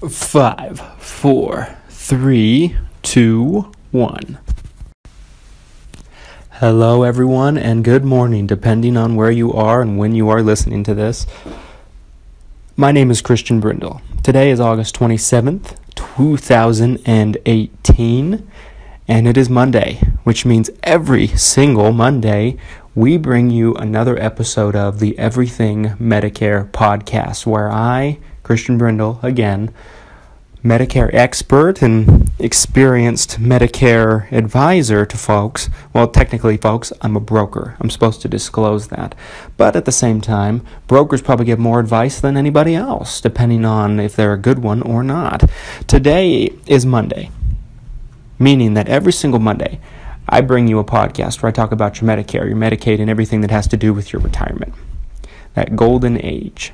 5, 4, 3, 2, 1. Hello everyone and good morning, depending on where you are and when you are listening to this. My name is Christian Brindle. Today is August 27th, 2018, and it is Monday, which means every single Monday we bring you another episode of the Everything Medicare Podcast, where I, Christian Brindle, again, Medicare expert and experienced Medicare advisor to folks. Well, technically, folks, I'm a broker. I'm supposed to disclose that. But at the same time, brokers probably give more advice than anybody else, depending on if they're a good one or not. Today is Monday, meaning that every single Monday, I bring you a podcast where I talk about your Medicare, your Medicaid, and everything that has to do with your retirement. That golden age.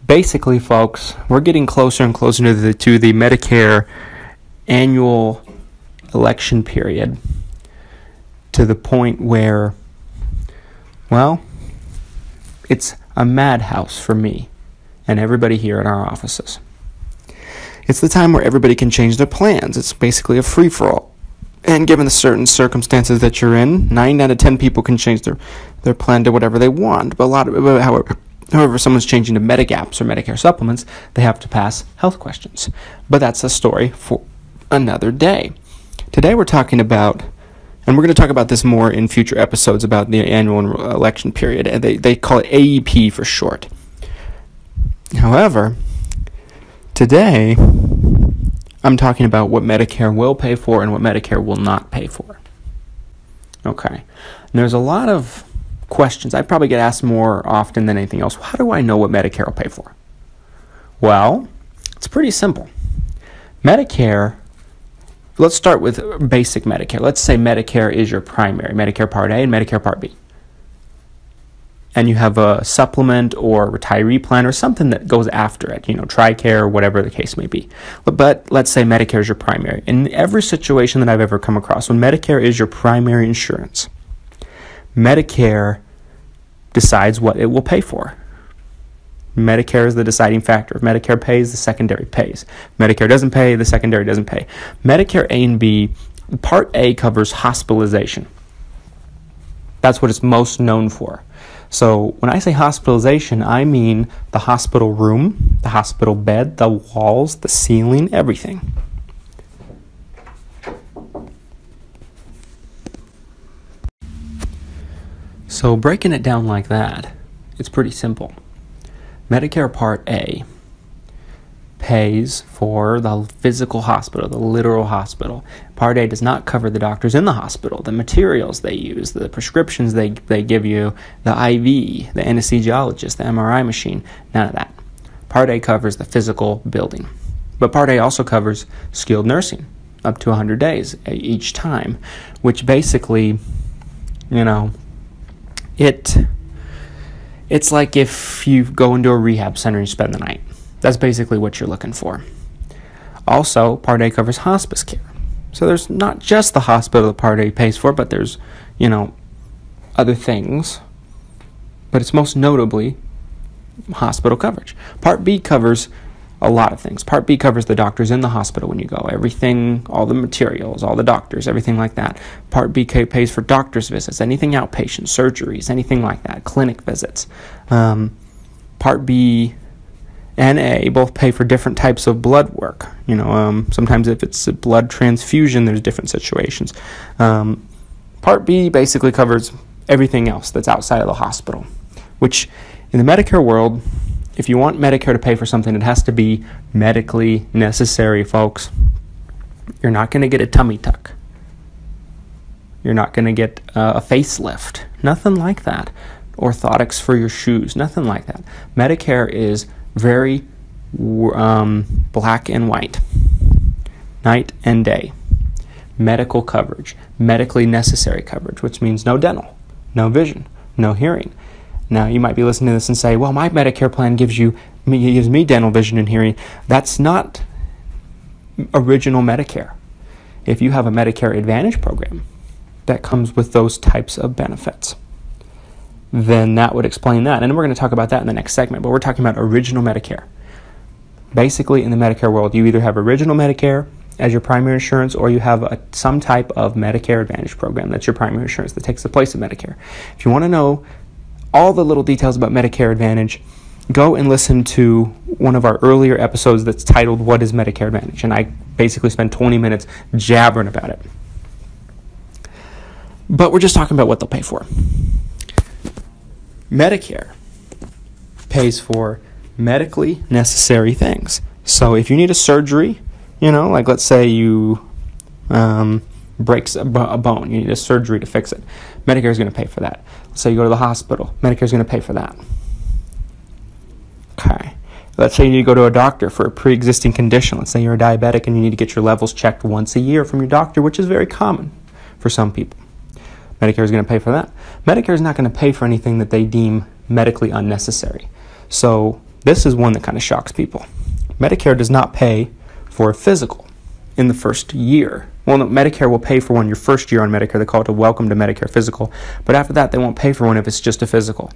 Basically, folks, we're getting closer and closer to the Medicare annual election period, to the point where, well, it's a madhouse for me and everybody here in our offices. It's the time where everybody can change their plans. It's basically a free-for-all. And given the certain circumstances that you're in, 9 out of 10 people can change their plan to whatever they want. But however, if someone's changing to Medicaps or Medicare supplements, they have to pass health questions. But that's a story for another day. Today we're talking about, and we're going to talk about this more in future episodes about the annual election period. They call it AEP for short. However, today I'm talking about what Medicare will pay for and what Medicare will not pay for. Okay. And there's a lot of questions. I probably get asked more often than anything else. How do I know what Medicare will pay for? Well, it's pretty simple. Medicare, let's start with basic Medicare. Let's say Medicare is your primary, Medicare Part A and Medicare Part B. And you have a supplement or retiree plan or something that goes after it, TRICARE or whatever the case may be. But let's say Medicare is your primary. In every situation that I've ever come across, when Medicare is your primary insurance, Medicare decides what it will pay for. Medicare is the deciding factor. If Medicare pays, the secondary pays. Medicare doesn't pay, the secondary doesn't pay. Medicare A and B, Part A covers hospitalization. That's what it's most known for. So when I say hospitalization, I mean the hospital room, the hospital bed, the walls, the ceiling, everything. So breaking it down like that, it's pretty simple. Medicare Part A pays for the physical hospital, the literal hospital. Part A does not cover the doctors in the hospital, the materials they use, the prescriptions they give you, the IV, the anesthesiologist, the MRI machine, none of that. Part A covers the physical building. But Part A also covers skilled nursing, up to 100 days each time, which basically, it's like if you go into a rehab center and you spend the night. That's basically what you're looking for. Also, Part A covers hospice care. So there's not just the hospital that Part A pays for, but there's, other things. But it's most notably hospital coverage. Part B covers a lot of things. Part B covers the doctors in the hospital when you go. Everything, all the materials, all the doctors, everything like that. Part B pays for doctor's visits, anything outpatient, surgeries, anything like that, clinic visits. Part B and A both pay for different types of blood work. Sometimes if it's a blood transfusion, there's different situations. Part B basically covers everything else that's outside of the hospital, which in the Medicare world, if you want Medicare to pay for something, it has to be medically necessary, folks. You're not going to get a tummy tuck. You're not going to get a facelift. Nothing like that. Orthotics for your shoes. Nothing like that. Medicare is very black and white. Night and day. Medical coverage. Medically necessary coverage, which means no dental, no vision, no hearing. Now, you might be listening to this and say, well, my Medicare plan gives me dental, vision, and hearing. That's not original Medicare. If you have a Medicare Advantage program that comes with those types of benefits, then that would explain that. And we're going to talk about that in the next segment, but we're talking about original Medicare. Basically, in the Medicare world, you either have Original Medicare as your primary insurance, or you have some type of Medicare Advantage program that's your primary insurance that takes the place of Medicare. If you want to know all the little details about Medicare Advantage, go and listen to one of our earlier episodes that's titled What is Medicare Advantage? And I basically spent 20 minutes jabbering about it. But we're just talking about what they'll pay for. Medicare pays for medically necessary things. So if you need a surgery, like let's say you breaks a bone, you need a surgery to fix it, Medicare is going to pay for that. Let's say you go to the hospital, Medicare is going to pay for that. Okay. Let's say you need to go to a doctor for a pre-existing condition. Let's say you're a diabetic and you need to get your levels checked once a year from your doctor, which is very common for some people. Medicare is going to pay for that. Medicare is not going to pay for anything that they deem medically unnecessary. So this is one that kind of shocks people. Medicare does not pay for a physical in the first year. Well, no, Medicare will pay for one your first year on Medicare. They call it a Welcome to Medicare physical. But after that, they won't pay for one if it's just a physical.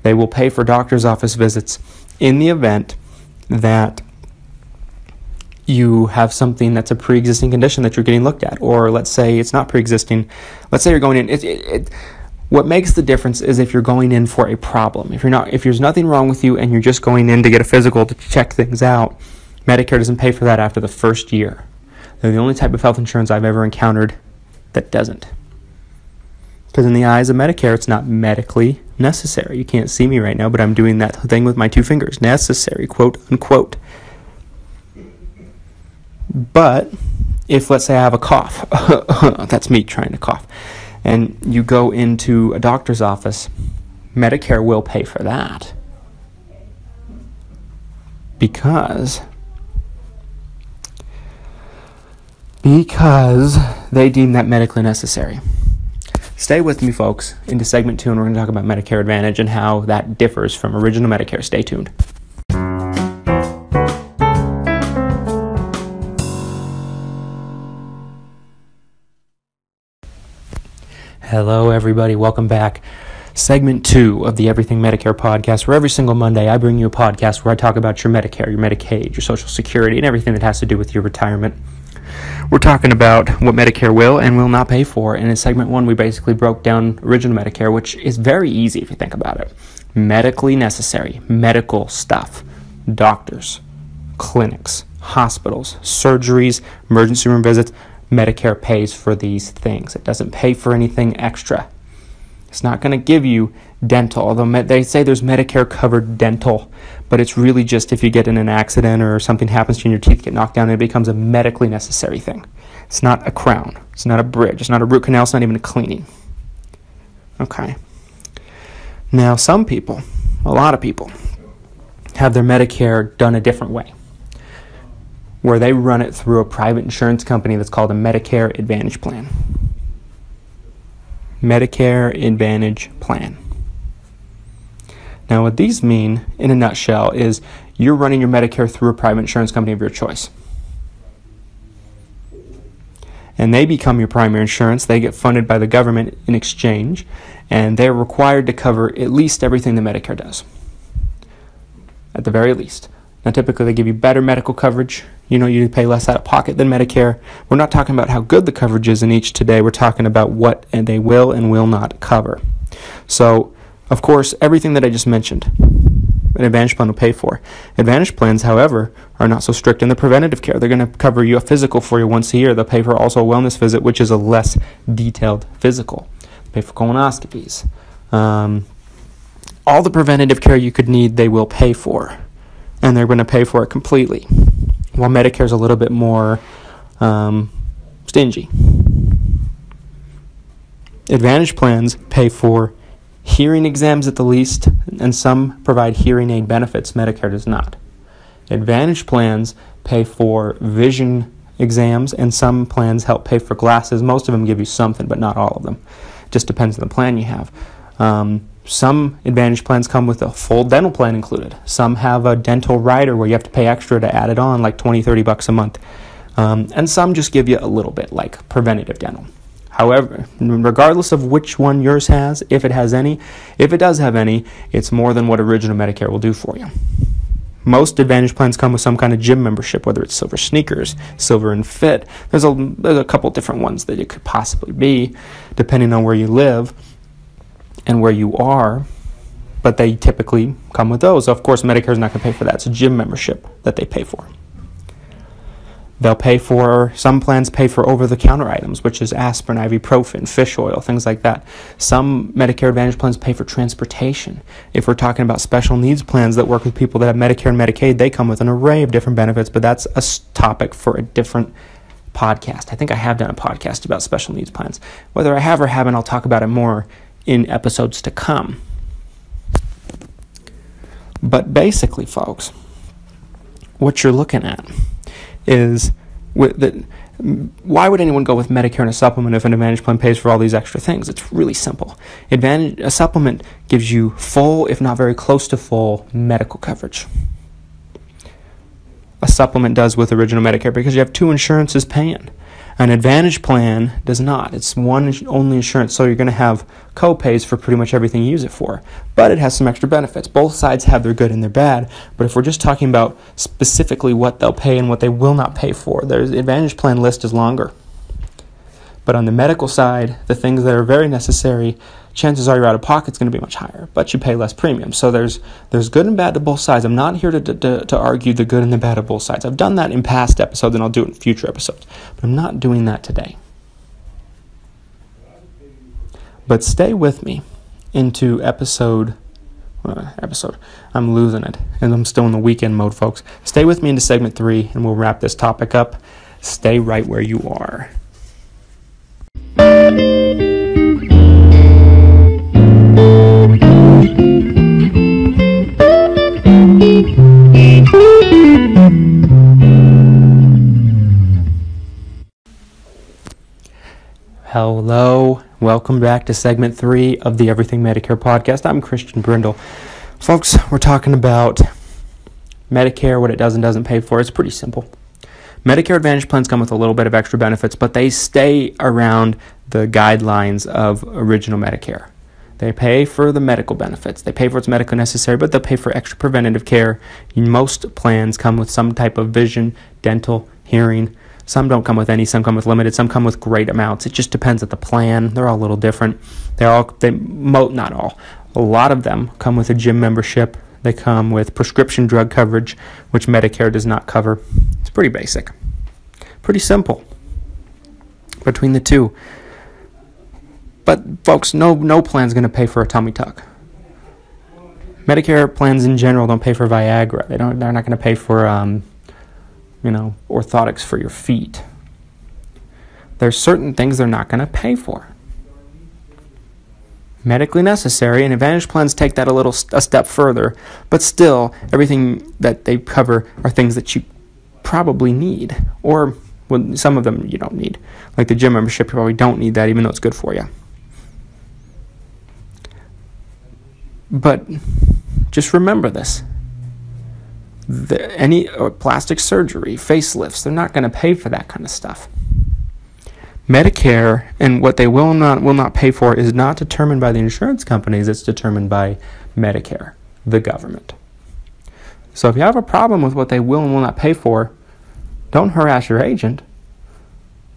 They will pay for doctor's office visits in the event that you have something that's a pre-existing condition that you're getting looked at. Or let's say it's not pre-existing. Let's say you're going in. What makes the difference is if you're going in for a problem. If there's nothing wrong with you and you're just going in to get a physical to check things out, Medicare doesn't pay for that after the first year. They're the only type of health insurance I've ever encountered that doesn't. Because in the eyes of Medicare, it's not medically necessary. You can't see me right now, but I'm doing that thing with my two fingers. Necessary, quote, unquote. But if, let's say, I have a cough, that's me trying to cough, and you go into a doctor's office, Medicare will pay for that. Because they deem that medically necessary. Stay with me, folks, into segment 2, and we're going to talk about Medicare Advantage and how that differs from Original Medicare. Stay tuned. Hello, everybody. Welcome back. Segment 2 of the Everything Medicare Podcast, where every single Monday I bring you a podcast where I talk about your Medicare, your Medicaid, your Social Security, and everything that has to do with your retirement. We're talking about what Medicare will and will not pay for, and in segment 1 we basically broke down Original Medicare, which is very easy if you think about it. Medically necessary, medical stuff, doctors, clinics, hospitals, surgeries, emergency room visits. Medicare pays for these things. It doesn't pay for anything extra. It's not going to give you dental, although they say there's Medicare covered dental, but it's really just if you get in an accident or something happens to you and your teeth get knocked down, it becomes a medically necessary thing. It's not a crown. It's not a bridge. It's not a root canal. It's not even a cleaning. Okay. Now, some people, a lot of people, have their Medicare done a different way, where they run it through a private insurance company that's called a Medicare Advantage Plan. Medicare Advantage Plan. Now, what these mean, in a nutshell, is you're running your Medicare through a private insurance company of your choice. And they become your primary insurance. They get funded by the government in exchange, and they're required to cover at least everything that Medicare does. At the very least. Now, typically, they give you better medical coverage. You pay less out of pocket than Medicare. We're not talking about how good the coverage is in each today. We're talking about what they will and will not cover. So, of course, everything that I just mentioned, an Advantage Plan will pay for. Advantage Plans, however, are not so strict in the preventative care. They're going to cover you a physical for you once a year. They'll pay for also a wellness visit, which is a less detailed physical. They'll pay for colonoscopies. All the preventative care you could need, they will pay for. And they're going to pay for it completely, while Medicare is a little bit more stingy. Advantage plans pay for hearing exams at the least, and some provide hearing aid benefits. Medicare does not. Advantage plans pay for vision exams, and some plans help pay for glasses. Most of them give you something, but not all of them. Just depends on the plan you have. Some Advantage plans come with a full dental plan included. Some have a dental rider where you have to pay extra to add it on, like $20-$30 a month. And some just give you a little bit, like preventative dental. However, regardless of which one yours has, if it has any, if it does have any, it's more than what Original Medicare will do for you. Most Advantage plans come with some kind of gym membership, whether it's Silver Sneakers, Silver and Fit. There's a couple different ones that it could possibly be, depending on where you live and where you are. But they typically come with those. So of course, Medicare is not going to pay for that. It's a gym membership that they pay for. They'll pay for, some plans pay for over-the-counter items, which is aspirin, ibuprofen, fish oil, things like that. Some Medicare Advantage plans pay for transportation. If we're talking about special needs plans that work with people that have Medicare and Medicaid, they come with an array of different benefits, but that's a topic for a different podcast. I think I have done a podcast about special needs plans. Whether I have or haven't, I'll talk about it more in episodes to come. But basically, folks, what you're looking at is why would anyone go with Medicare and a supplement if an Advantage plan pays for all these extra things? It's really simple. A supplement gives you full, if not very close to full, medical coverage. A supplement does with original Medicare because you have two insurances paying. An Advantage plan does not. It's one only insurance, so you're going to have co-pays for pretty much everything you use it for. But it has some extra benefits. Both sides have their good and their bad, but if we're just talking about specifically what they'll pay and what they will not pay for, the Advantage plan list is longer. But on the medical side, the things that are very necessary, chances are your out-of-pocket's going to be much higher, but you pay less premium. So there's good and bad to both sides. I'm not here to argue the good and the bad of both sides. I've done that in past episodes, and I'll do it in future episodes. But I'm not doing that today. But stay with me into episode. I'm losing it, and I'm still in the weekend mode, folks. Stay with me into segment 3, and we'll wrap this topic up. Stay right where you are. Hello, welcome back to segment 3 of the Everything Medicare Podcast. I'm Christian Brindle. Folks, we're talking about Medicare, what it does and doesn't pay for. It's pretty simple. Medicare Advantage plans come with a little bit of extra benefits, but they stay around the guidelines of original Medicare. They pay for the medical benefits. They pay for what's medically necessary, but they'll pay for extra preventative care. Most plans come with some type of vision, dental, hearing. Some don't come with any, some come with limited, some come with great amounts. It just depends on the plan. They're all a little different. Not all. A lot of them come with a gym membership. They come with prescription drug coverage, which Medicare does not cover. It's pretty basic. Pretty simple between the two. But folks, no plan's going to pay for a tummy tuck. Medicare plans in general don't pay for Viagra. They're not going to pay for orthotics for your feet. There's certain things they're not going to pay for. Medically necessary, and Advantage plans take that a step further, but still, everything that they cover are things that you probably need, or some of them you don't need. Like the gym membership, you probably don't need that, even though it's good for you. But just remember this. Any plastic surgery, facelifts, they're not going to pay for that kind of stuff. Medicare and what they will not pay for is not determined by the insurance companies. It's determined by Medicare, the government. So if you have a problem with what they will and will not pay for, don't harass your agent.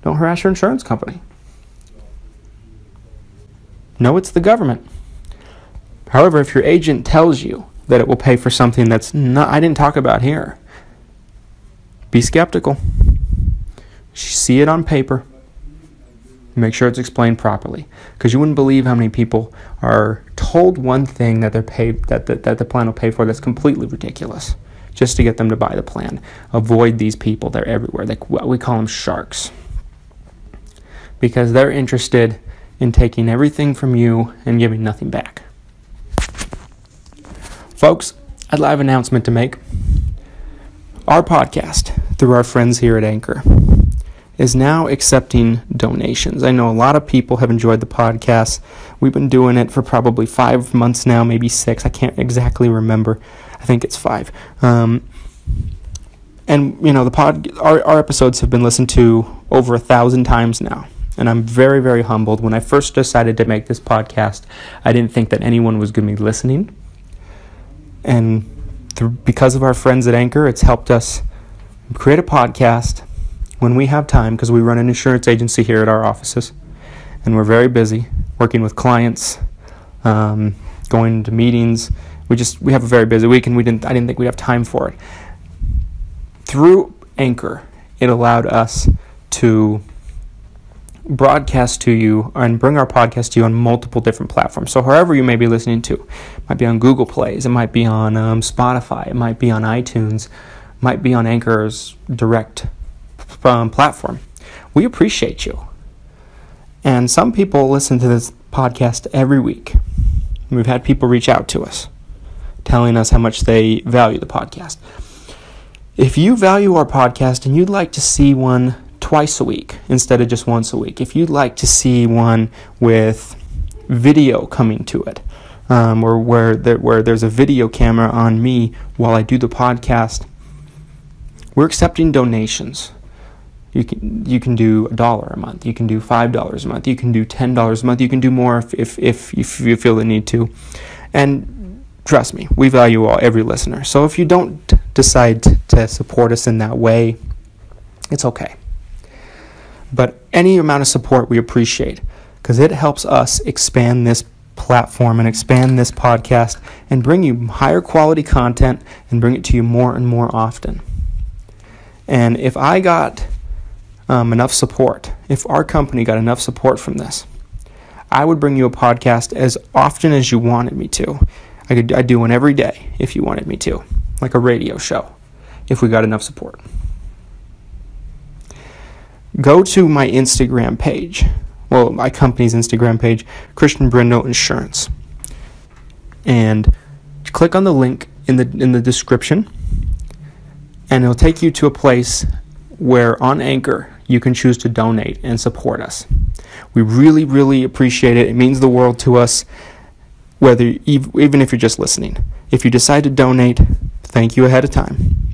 Don't harass your insurance company. No, it's the government. However, if your agent tells you that it will pay for something that's not, I didn't talk about here, be skeptical. See it on paper. Make sure it's explained properly, because you wouldn't believe how many people are told one thing that they're paid that the plan will pay for that's completely ridiculous, just to get them to buy the plan. Avoid these people; they're everywhere. We call them sharks, because they're interested in taking everything from you and giving nothing back. Folks, I'd have an announcement to make. Our podcast, through our friends here at Anchor, is now accepting donations. I know a lot of people have enjoyed the podcast. We've been doing it for probably 5 months now, maybe 6. I can't exactly remember. I think it's 5. And our episodes have been listened to over 1,000 times now. And I'm very, very humbled. When I first decided to make this podcast, I didn't think that anyone was going to be listening. And Because of our friends at Anchor, it's helped us create a podcast when we have time, because we run an insurance agency here at our offices, and we're very busy working with clients, going to meetings. We have a very busy week, and I didn't think we'd have time for it. Through Anchor, it allowed us to broadcast to you and bring our podcast to you on multiple different platforms. So however you may be listening to, it might be on Google Plays, it might be on Spotify, it might be on iTunes, it might be on Anchor's direct platform. We appreciate you. And some people listen to this podcast every week. We've had people reach out to us telling us how much they value the podcast. If you value our podcast and you'd like to see one twice a week instead of just once a week, if you'd like to see one with video coming to it, or where there's a video camera on me while I do the podcast, we're accepting donations. You can do $1 a month, you can do $5 a month, you can do $10 a month, you can do more if you feel the need to. And trust me, we value every listener. So if you don't decide to support us in that way, it's okay. But any amount of support we appreciate, because it helps us expand this platform and expand this podcast and bring you higher quality content and bring it to you more and more often. And if I got enough support, if our company got enough support from this, I would bring you a podcast as often as you wanted me to. I'd do one every day if you wanted me to, like a radio show, if we got enough support. Go to my Instagram page, my company's Instagram page, Christian Brindle Insurance, and click on the link in the description, and it'll take you to a place where on Anchor you can choose to donate and support us. We really, really appreciate it. It means the world to us, even if you're just listening. If you decide to donate, thank you ahead of time.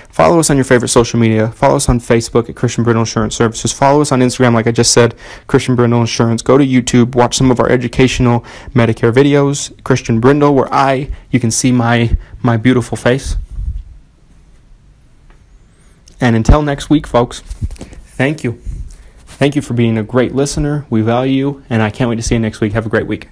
Follow us on your favorite social media. Follow us on Facebook at Christian Brindle Insurance Services. Follow us on Instagram, like I just said, Christian Brindle Insurance. Go to YouTube, watch some of our educational Medicare videos, Christian Brindle, where you can see my beautiful face. And until next week, folks, thank you. Thank you for being a great listener. We value you, and I can't wait to see you next week. Have a great week.